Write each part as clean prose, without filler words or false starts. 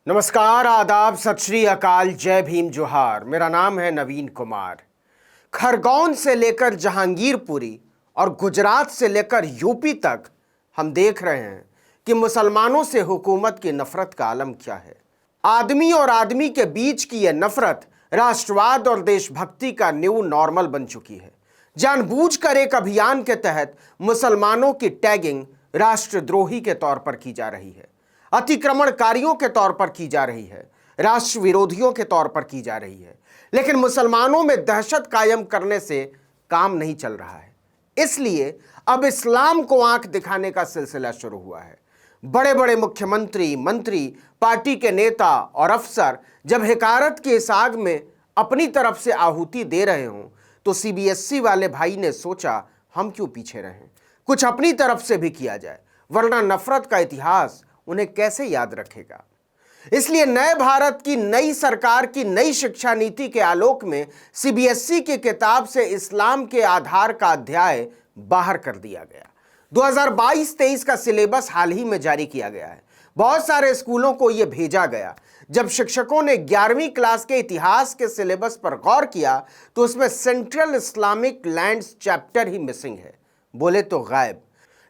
नमस्कार, आदाब, सत श्री अकाल, जय भीम, जोहार। मेरा नाम है नवीन कुमार। खरगोन से लेकर जहांगीरपुरी और गुजरात से लेकर यूपी तक हम देख रहे हैं कि मुसलमानों से हुकूमत की नफरत का आलम क्या है। आदमी और आदमी के बीच की यह नफरत राष्ट्रवाद और देशभक्ति का न्यू नॉर्मल बन चुकी है। जानबूझकर एक अभियान के तहत मुसलमानों की टैगिंग राष्ट्रद्रोही के तौर पर की जा रही है, अतिक्रमणकारियों के तौर पर की जा रही है, राष्ट्र विरोधियों के तौर पर की जा रही है। लेकिन मुसलमानों में दहशत कायम करने से काम नहीं चल रहा है। इसलिए अब इस्लाम को आंख दिखाने का सिलसिला शुरू हुआ है। बड़े बड़े मुख्यमंत्री, मंत्री, पार्टी के नेता और अफसर जब हिकारत की इस आग में अपनी तरफ से आहुति दे रहे हों तो सीबीएसई वाले भाई ने सोचा हम क्यों पीछे रहें, कुछ अपनी तरफ से भी किया जाए, वरना नफरत का इतिहास उन्हें कैसे याद रखेगा। इसलिए नए भारत की नई सरकार की नई शिक्षा नीति के आलोक में सीबीएसई की किताब से इस्लाम के आधार का अध्याय बाहर कर दिया गया। 2022-23 का सिलेबस हाल ही में जारी किया गया है। बहुत सारे स्कूलों को यह भेजा गया। जब शिक्षकों ने 11वीं क्लास के इतिहास के सिलेबस पर गौर किया तो उसमें सेंट्रल इस्लामिक लैंड्स चैप्टर ही मिसिंग है, बोले तो गायब।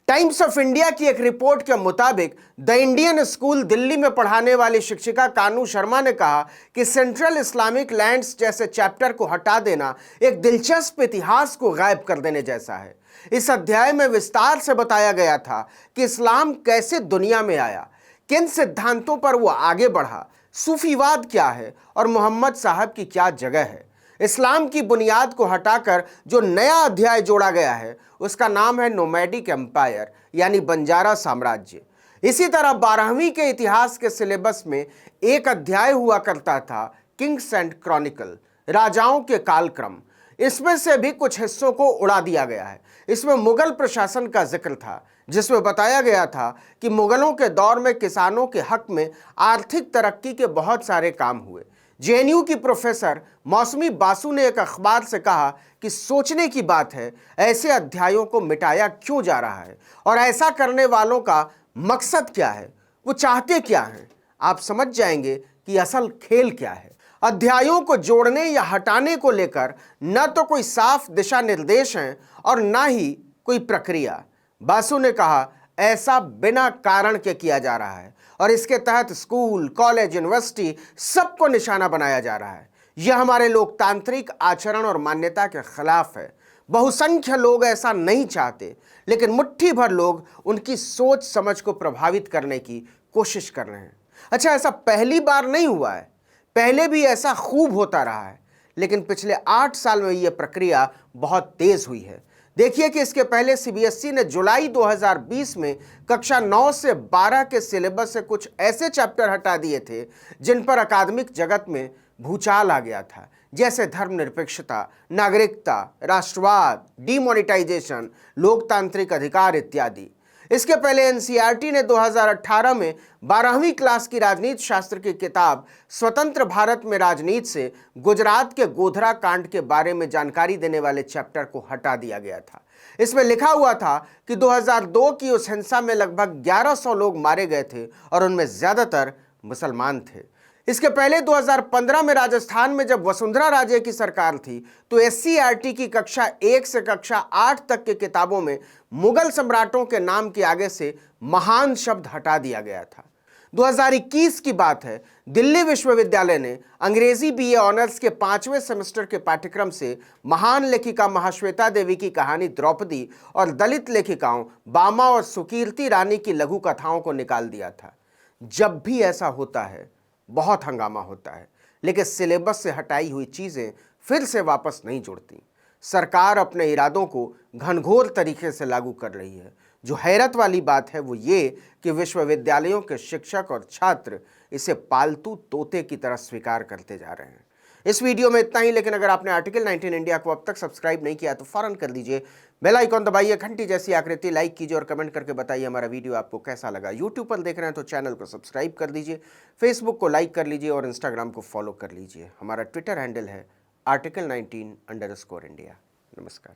टाइम्स ऑफ इंडिया की एक रिपोर्ट के मुताबिक द इंडियन स्कूल दिल्ली में पढ़ाने वाली शिक्षिका कानू शर्मा ने कहा कि सेंट्रल इस्लामिक लैंड्स जैसे चैप्टर को हटा देना एक दिलचस्प इतिहास को गायब कर देने जैसा है। इस अध्याय में विस्तार से बताया गया था कि इस्लाम कैसे दुनिया में आया, किन सिद्धांतों पर वो आगे बढ़ा, सूफीवाद क्या है और मोहम्मद साहब की क्या जगह है। इस्लाम की बुनियाद को हटाकर जो नया अध्याय जोड़ा गया है उसका नाम है नोमैडिक एम्पायर, यानी बंजारा साम्राज्य। इसी तरह 12वीं के इतिहास के सिलेबस में एक अध्याय हुआ करता था किंग्स एंड क्रॉनिकल, राजाओं के कालक्रम। इसमें से भी कुछ हिस्सों को उड़ा दिया गया है। इसमें मुगल प्रशासन का जिक्र था, जिसमें बताया गया था कि मुगलों के दौर में किसानों के हक में आर्थिक तरक्की के बहुत सारे काम हुए। जेएनयू की प्रोफेसर मौसमी बासु ने एक अखबार से कहा कि सोचने की बात है, ऐसे अध्यायों को मिटाया क्यों जा रहा है और ऐसा करने वालों का मकसद क्या है, वो चाहते क्या हैं। आप समझ जाएंगे कि असल खेल क्या है। अध्यायों को जोड़ने या हटाने को लेकर न तो कोई साफ दिशा निर्देश हैं और न ही कोई प्रक्रिया। बासु ने कहा ऐसा बिना कारण के किया जा रहा है और इसके तहत स्कूल, कॉलेज, यूनिवर्सिटी सबको निशाना बनाया जा रहा है। यह हमारे लोकतांत्रिक आचरण और मान्यता के खिलाफ है। बहुसंख्य लोग ऐसा नहीं चाहते, लेकिन मुट्ठी भर लोग उनकी सोच समझ को प्रभावित करने की कोशिश कर रहे हैं। अच्छा, ऐसा पहली बार नहीं हुआ है, पहले भी ऐसा खूब होता रहा है, लेकिन पिछले 8 साल में यह प्रक्रिया बहुत तेज हुई है। देखिए कि इसके पहले सीबीएसई ने जुलाई 2020 में कक्षा 9 से 12 के सिलेबस से कुछ ऐसे चैप्टर हटा दिए थे जिन पर अकादमिक जगत में भूचाल आ गया था, जैसे धर्मनिरपेक्षता, नागरिकता, राष्ट्रवाद, डीमोनेटाइजेशन, लोकतांत्रिक अधिकार इत्यादि। इसके पहले एनसीईआरटी ने 2018 में 12वीं क्लास की राजनीति शास्त्र की किताब स्वतंत्र भारत में राजनीति से गुजरात के गोधरा कांड के बारे में जानकारी देने वाले चैप्टर को हटा दिया गया था। इसमें लिखा हुआ था कि 2002 की उस हिंसा में लगभग 1100 लोग मारे गए थे और उनमें ज्यादातर मुसलमान थे। इसके पहले 2015 में राजस्थान में जब वसुंधरा राजे की सरकार थी तो एससीईआरटी की कक्षा 1 से कक्षा 8 तक की किताबों में मुगल सम्राटों के नाम के आगे से महान शब्द हटा दिया गया था। 2021 की बात है, दिल्ली विश्वविद्यालय ने अंग्रेजी बीए ऑनर्स के 5वें सेमेस्टर के पाठ्यक्रम से महान लेखिका महाश्वेता देवी की कहानी द्रौपदी और दलित लेखिकाओं बामा और सुकीर्ति रानी की लघु कथाओं को निकाल दिया था। जब भी ऐसा होता है बहुत हंगामा होता है, लेकिन सिलेबस से हटाई हुई चीजें फिर से वापस नहीं जुड़ती। सरकार अपने इरादों को घनघोर तरीके से लागू कर रही है। जो हैरत वाली बात है वो ये कि विश्वविद्यालयों के शिक्षक और छात्र इसे पालतू तोते की तरह स्वीकार करते जा रहे हैं। इस वीडियो में इतना ही, लेकिन अगर आपने आर्टिकल 19 इंडिया को अब तक सब्सक्राइब नहीं किया तो फौरन कर दीजिए। बेल आइकॉन दबाइए, घंटी जैसी आकृति लाइक कीजिए और कमेंट करके बताइए हमारा वीडियो आपको कैसा लगा। यूट्यूब पर देख रहे हैं तो चैनल को सब्सक्राइब कर दीजिए, फेसबुक को लाइक कर लीजिए और इंस्टाग्राम को फॉलो कर लीजिए। हमारा ट्विटर हैंडल है article19_India। नमस्कार।